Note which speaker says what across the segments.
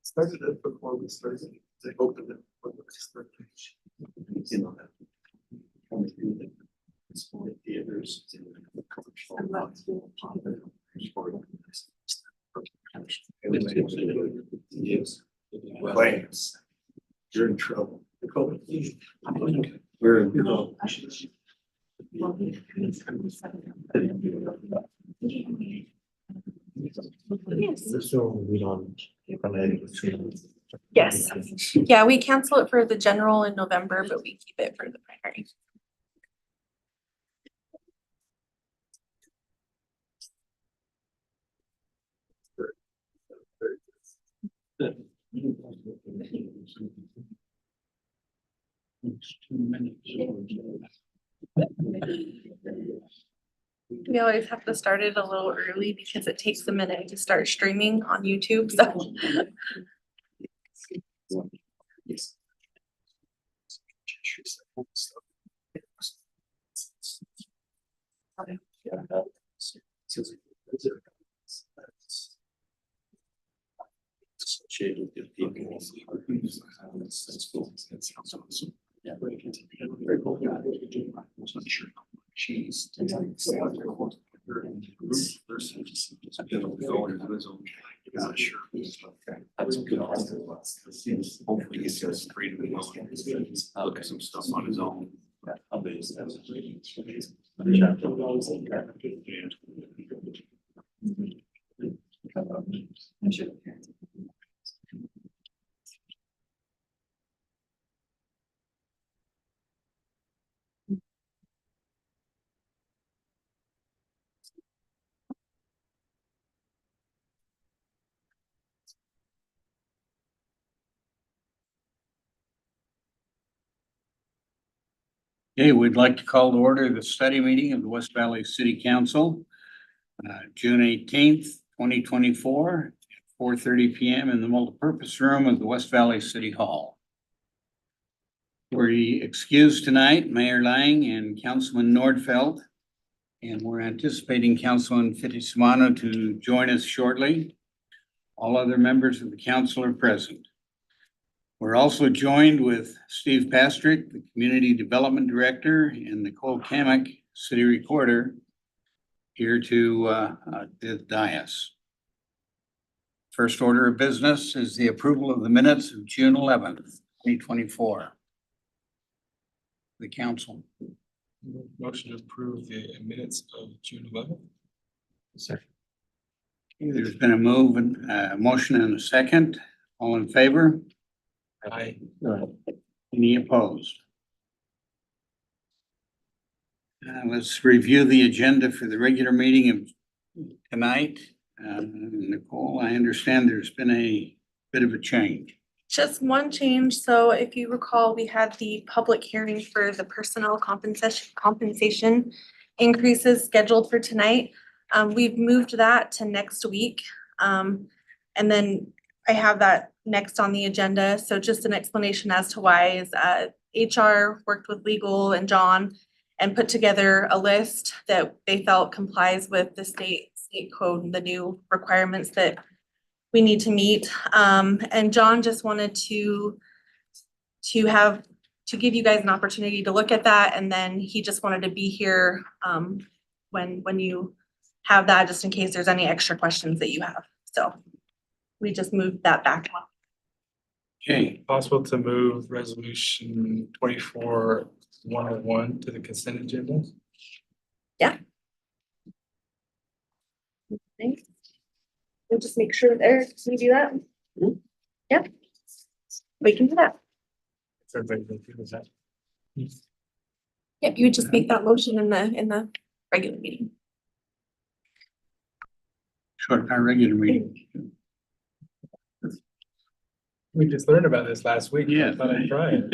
Speaker 1: Started it before we started. They opened it before we started. You know that. It's for the theaters. Yes. Claims. You're in trouble. We're in trouble. So we don't.
Speaker 2: Yes. Yeah, we cancel it for the general in November, but we keep it for the primary. We always have to start it a little early because it takes a minute to start streaming on YouTube, so.
Speaker 1: Associated with people. That's cool. That sounds awesome. Yeah. She's. Not sure. That's good. Hopefully he's just creative. Look at some stuff on his own.
Speaker 3: Okay, we'd like to call to order the study meeting of the West Valley City Council, June 18th, 2024, at 4:30 PM in the multipurpose room of the West Valley City Hall. We're excused tonight, Mayor Lang and Councilman Nordfeld, and we're anticipating Councilman Fitismano to join us shortly. All other members of the council are present. We're also joined with Steve Pastrick, the Community Development Director, and Nicole Kamick, City Recorder, here to the dais. First order of business is the approval of the minutes of June 11th, 2024. The council.
Speaker 4: Motion to approve the minutes of June 11th.
Speaker 1: Second.
Speaker 3: There's been a move and a motion and a second. All in favor?
Speaker 4: Aye.
Speaker 3: Any opposed? Let's review the agenda for the regular meeting of tonight. Nicole, I understand there's been a bit of a change.
Speaker 2: Just one change. So if you recall, we had the public hearing for the personnel compensation increases scheduled for tonight. We've moved that to next week. And then I have that next on the agenda. So just an explanation as to why is HR worked with legal and John and put together a list that they felt complies with the state code and the new requirements that we need to meet. And John just wanted to give you guys an opportunity to look at that. And then he just wanted to be here when you have that, just in case there's any extra questions that you have. So we just moved that back.
Speaker 3: Okay,
Speaker 4: Possible to move resolution 24-101 to the consent agenda?
Speaker 2: Thanks. We'll just make sure there, can you do that? Yep. We can do that.
Speaker 4: Is everybody okay with that?
Speaker 2: Yep, you would just make that motion in the regular meeting.
Speaker 3: short, our regular meeting.
Speaker 4: We just learned about this last week.
Speaker 3: Yeah.
Speaker 4: I thought I'd try it.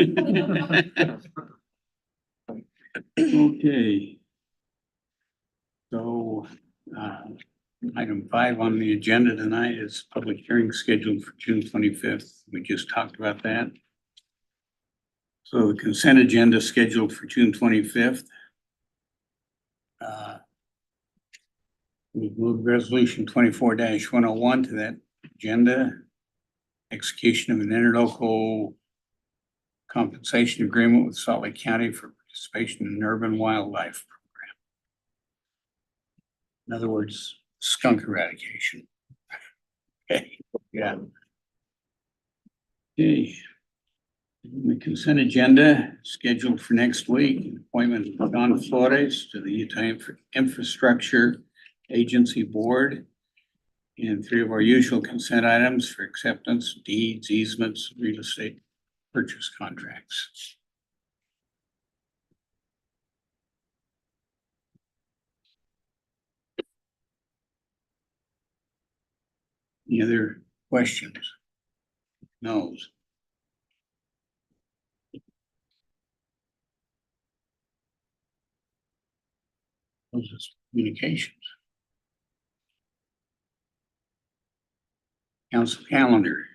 Speaker 3: Okay. So, Item 5 on the agenda tonight is public hearing scheduled for June 25th. We just talked about that. So the consent agenda scheduled for June 25th. We've moved resolution 24-101 to that agenda. Execution of an interlocal compensation agreement with Salt Lake County for participation in an urban wildlife program. In other words, skunk eradication. Okay, yeah. Okay. The consent agenda scheduled for next week, appointment of Don Flores to the Utah Infrastructure Agency Board. And 3 of our usual consent items for acceptance, deeds, easements, real estate purchase contracts. Any other questions? No's? Those are communications. Council calendar.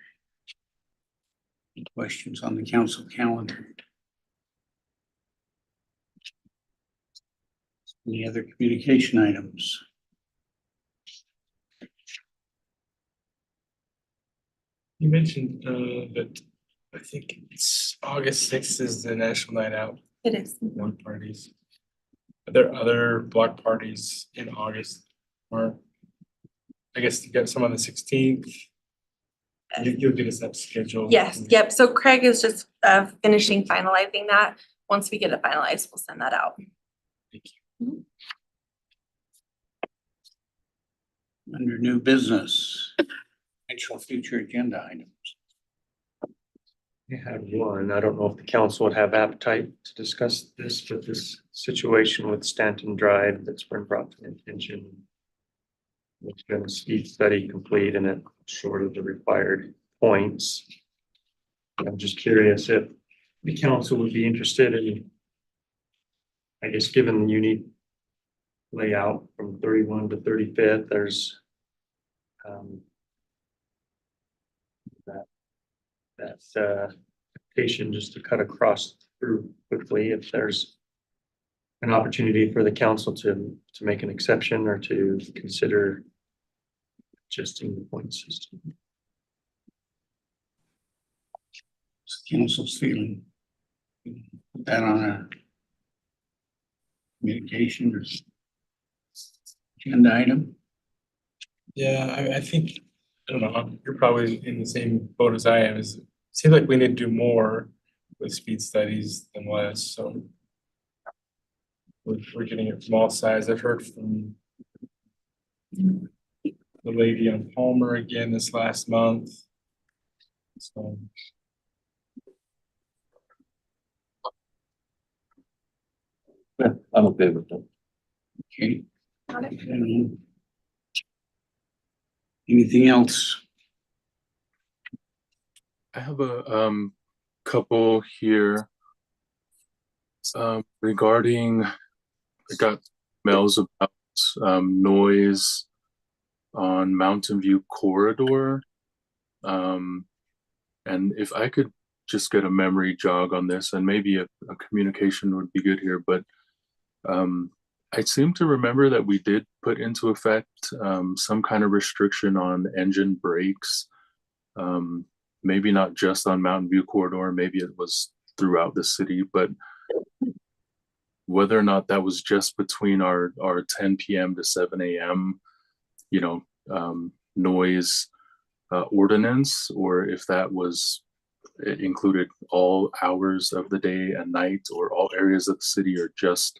Speaker 3: Any questions on the council calendar? Any other communication items?
Speaker 4: You mentioned that I think it's August 6th is the National Night Out
Speaker 2: It is.
Speaker 4: block parties. Are there other block parties in August? Or I guess you got some on the 16th. You'll get us that schedule.
Speaker 2: Yes, yep. So Craig is just finishing finalizing that. Once we get it finalized, we'll send that out.
Speaker 4: Thank you.
Speaker 3: Under new business, actual future agenda items.
Speaker 5: I had one. I don't know if the council would have appetite to discuss this, but this situation with Stanton Drive that's been brought to my attention. There's been a speed study complete and it short of the required points. I'm just curious if the council would be interested in, I guess, given the unique layout from 31 to 35th, there's that application just to cut across through quickly if there's an opportunity for the council to make an exception or to consider adjusting the point system.
Speaker 3: Council's feeling. Put that on a communication or agenda item.
Speaker 4: Yeah, I think, I don't know, you're probably in the same boat as I am. It seems like we need to do more with speed studies than less, so. We're getting it from all sides. I've heard from the lady on Palmer again this last month. So.
Speaker 1: Yeah, I'm okay with that.
Speaker 3: Okay.
Speaker 2: Got it.
Speaker 3: Anything else?
Speaker 6: I have a couple here regarding, I got mails about noise on Mountain View Corridor. And if I could just get a memory jog on this, and maybe a communication would be good here, but I seem to remember that we did put into effect some kind of restriction on engine brakes. Maybe not just on Mountain View Corridor, maybe it was throughout the city, but whether or not that was just between our 10 p.m. to 7 a.m., noise ordinance, or if that was, it included all hours of the day and night, or all areas of the city, or just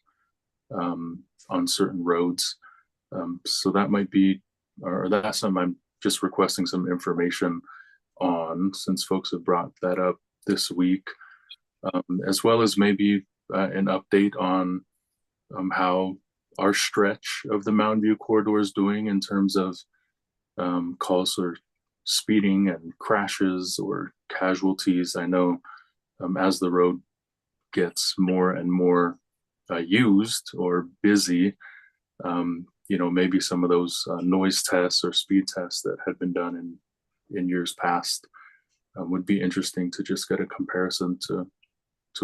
Speaker 6: on certain roads. So that might be, or that's something I'm just requesting some information on, since folks have brought that up this week, as well as maybe an update on how our stretch of the Mountain View Corridor is doing in terms of calls for speeding and crashes or casualties. I know as the road gets more and more used or busy, maybe some of those noise tests or speed tests that had been done in years past would be interesting to just get a comparison to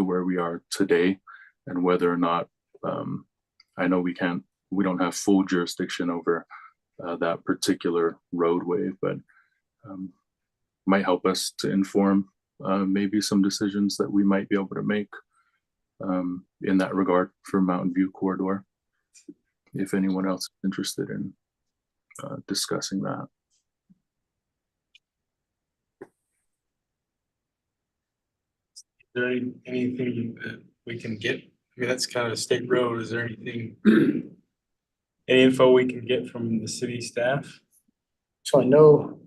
Speaker 6: where we are today and whether or not, I know we don't have full jurisdiction over that particular roadway, but might help us to inform maybe some decisions that we might be able to make in that regard for Mountain View corridor. If anyone else is interested in discussing that.
Speaker 4: Is there anything that we can get? I mean, that's kind of a state road. Is there anything, any info we can get from the city staff?
Speaker 7: So I know,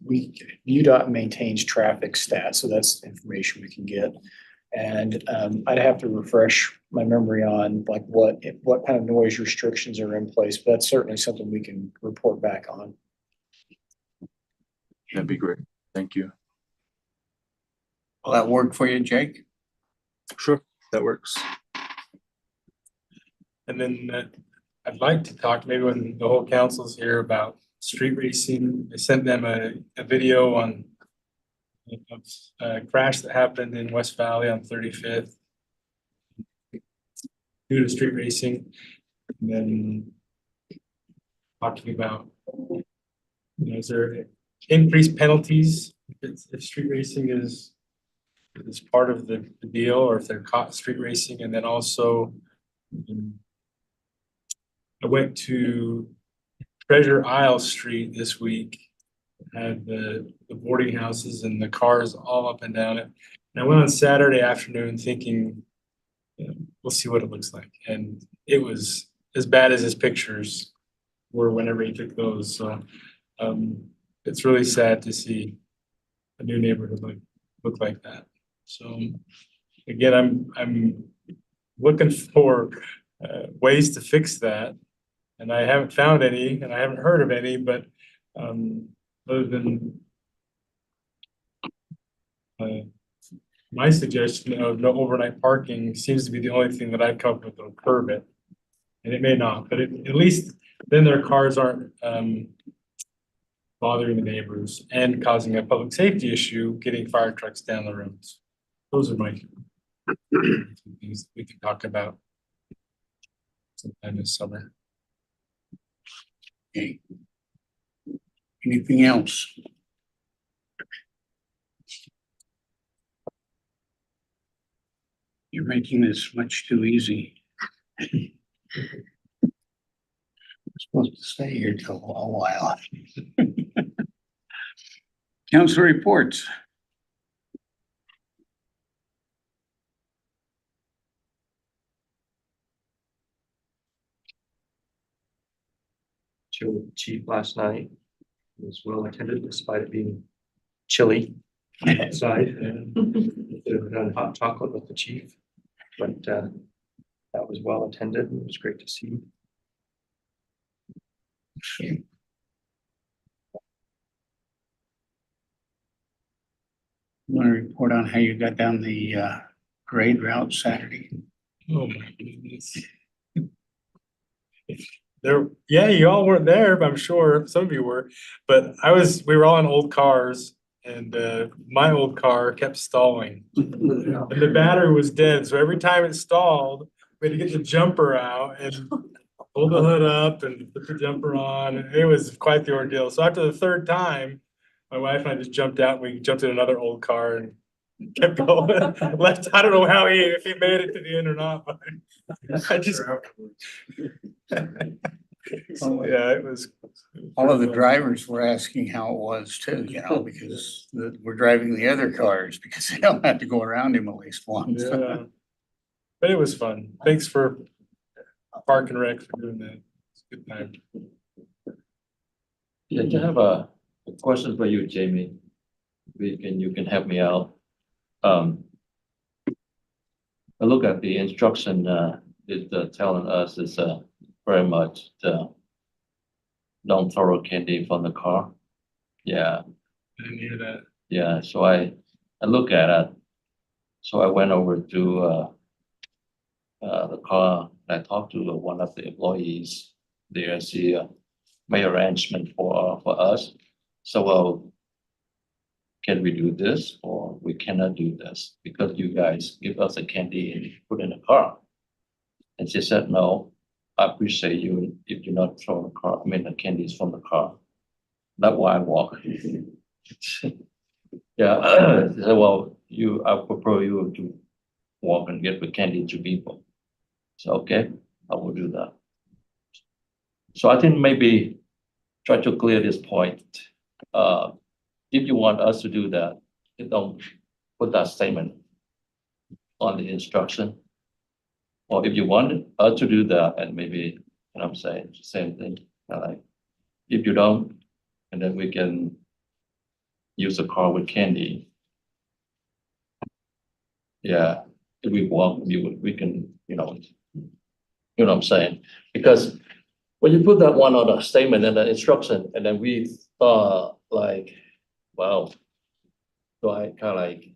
Speaker 7: UDOT maintains traffic stats, so that's the information we can get. And, I'd have to refresh my memory on like what kind of noise restrictions are in place, but that's certainly something we can report back on.
Speaker 6: That'd be great. Thank you.
Speaker 3: Will that work for you, Jake?
Speaker 6: Sure, that works.
Speaker 4: And then I'd like to talk maybe when the whole council's here about street racing. I sent them a video on a crash that happened in West Valley on 35th due to street racing. And then talking about, is there increased penalties if street racing is part of the deal, or if they're caught street racing? And then also I went to Treasure Isle Street this week, had the boarding houses and the cars all up and down it. And I went on Saturday afternoon thinking, we'll see what it looks like. And it was as bad as his pictures were whenever he took those. So it's really sad to see a new neighborhood look like that. So again, I'm looking for ways to fix that. And I haven't found any, and I haven't heard of any, but other than my suggestion of no overnight parking seems to be the only thing that I've come up with that'll curb it. And it may not, but at least then their cars aren't bothering the neighbors and causing a public safety issue, getting fire trucks down the roads. Those are my things we can talk about sometime this summer.
Speaker 3: Okay. Anything else? You're making this much too easy. I'm supposed to stay here till a while. Council reports.
Speaker 5: Chill with the chief last night. It was well attended despite it being chilly outside. And done hot chocolate with the chief, but that was well attended and it was great to see.
Speaker 3: Okay. Want to report on how you got down the grade route Saturday?
Speaker 4: Oh my goodness. Yeah, you all weren't there, but I'm sure some of you were, but we were all in old cars and my old car kept stalling. And the battery was dead, so every time it stalled, we had to get the jumper out and pull the hood up and put the jumper on. It was quite the ordeal. So after the third time, my wife and I just jumped out and we jumped in another old car and kept going. Left, I don't know if he made it to the end or not, but I just. So, yeah, it was.
Speaker 3: All of the drivers were asking how it was too, because we're driving the other cars because they don't have to go around him at least once.
Speaker 4: Yeah. But it was fun. Thanks for Park and Rec for doing that. It's a good time.
Speaker 8: Yeah, I have a question for you, Jamie. You can help me out. I look at the instruction, it's telling us it's very much the don't throw candy from the car. Yeah,
Speaker 4: I didn't hear that.
Speaker 8: yeah, so I look at it. So I went over to the car and I talked to one of the employees there's the made arrangement for us. So, can we do this or we cannot do this because you guys give us a candy and put in a car? And she said, no, I appreciate you if you not throw the car, I mean, the candies from the car. That's why I walk. Yeah, she said, well, I prefer you to walk and get the candy to people. So, okay, I will do that. So I think maybe try to clear this point. If you want us to do that, you don't put that statement on the instruction. Or if you want us to do that, and maybe, you know what I'm saying, same thing, like, if you don't, and then we can use a car with candy. Yeah, if we want, we can, you know what I'm saying? Because when you put that one on a statement and an instruction, and then we thought like, wow, so I kind of like,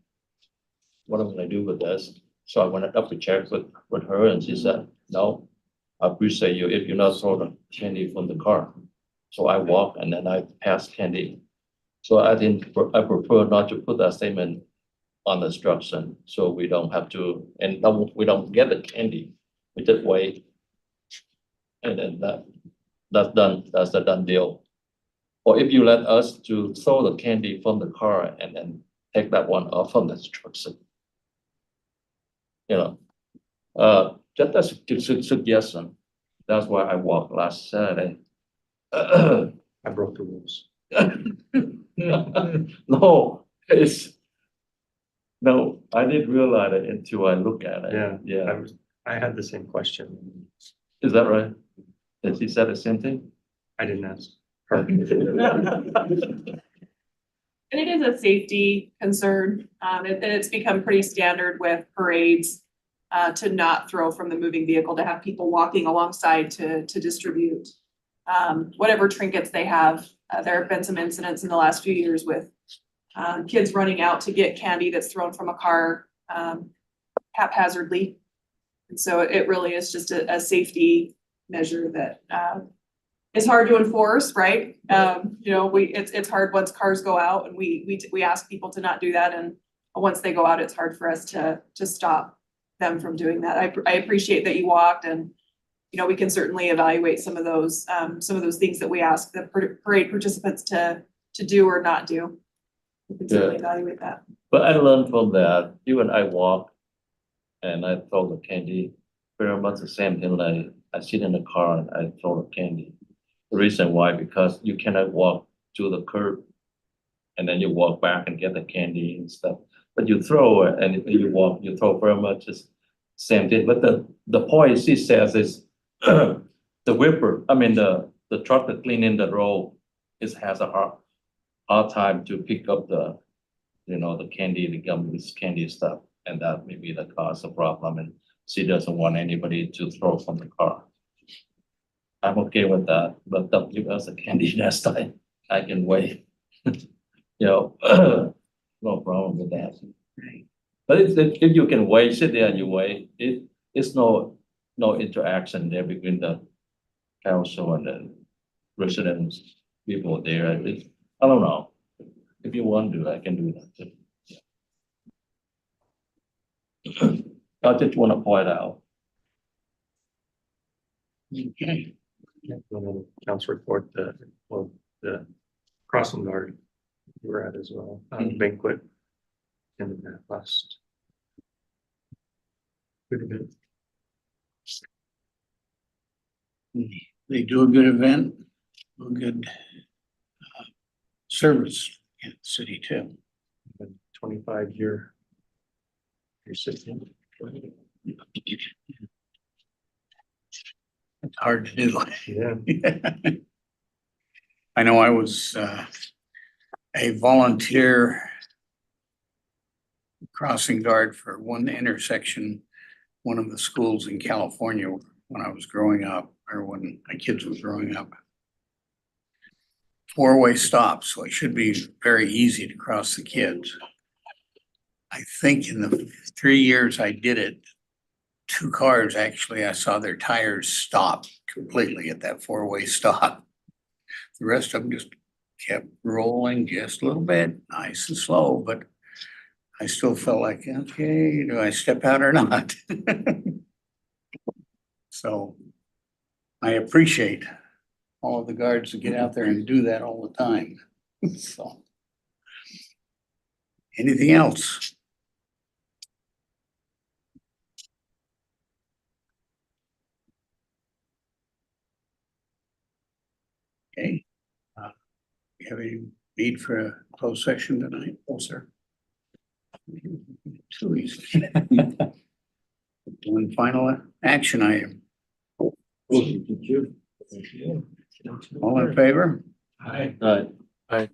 Speaker 8: what am I gonna do with this? So I went up to check with her and she said, no, I appreciate you if you're not throwing the candy from the car. So I walk and then I pass candy. So I prefer not to put that statement on the instruction, so we don't have to, and we don't get the candy. We just wait. And then that's done, that's the done deal. Or if you let us to throw the candy from the car and then take that one off from the instruction. You know, just as a suggestion, that's why I walked last Saturday.
Speaker 5: I broke the rules.
Speaker 8: No, I didn't realize it until I look at it.
Speaker 5: Yeah.
Speaker 8: Yeah,
Speaker 5: I had the same question.
Speaker 8: is that right? Did she say the same thing?
Speaker 5: I didn't ask her.
Speaker 9: And it is a safety concern, and it's become pretty standard with parades, to not throw from the moving vehicle, to have people walking alongside to distribute, whatever trinkets they have. There have been some incidents in the last few years with, kids running out to get candy that's thrown from a car, haphazardly. And so it really is just a safety measure that, it's hard to enforce, right? It's hard once cars go out and we ask people to not do that. And once they go out, it's hard for us to stop them from doing that. I appreciate that you walked, and, we can certainly evaluate some of those things that we ask the parade participants to do or not do. We can certainly evaluate that.
Speaker 8: But I learned from that, even I walk and I throw the candy, very much the same thing, like I sit in the car and I throw the candy. The reason why, because you cannot walk to the curb and then you walk back and get the candy and stuff. But you throw it and you throw very much the same thing. But the point she says is the whipper, I mean, the truck that cleaning the road has a hard time to pick up the candy, the gum, this candy stuff. And that may be the cause of problem. And she doesn't want anybody to throw from the car. I'm okay with that, but don't give us a candy next time. I can wait. No problem with that. But if you can wait, sit there and you wait, it's no interaction there between the council and the residents, people there. I don't know. If you want to, I can do that too. Yeah. I just want to point out.
Speaker 3: Okay.
Speaker 5: Council report, the crossing guard you were at as well, banquet. And that last. Good event.
Speaker 3: They do a good event, a good service in the city too.
Speaker 5: 25-year. You're sitting.
Speaker 3: It's hard to do.
Speaker 5: Yeah.
Speaker 3: I know I was a volunteer crossing guard for one intersection, one of the schools in California when I was growing up, or when my kids were growing up. Four-way stop, so it should be very easy to cross the kids. I think in the 3 years I did it, two cars, actually, I saw their tires stop completely at that four-way stop. The rest of them just kept rolling just a little bit, nice and slow, but I still felt like, okay, do I step out or not? So I appreciate all of the guards that get out there and do that all the time. So. Anything else? Okay. We have any need for a closed session tonight? Oh, sir. Too easy. One final action item. All in favor?
Speaker 4: Hi.
Speaker 8: Right.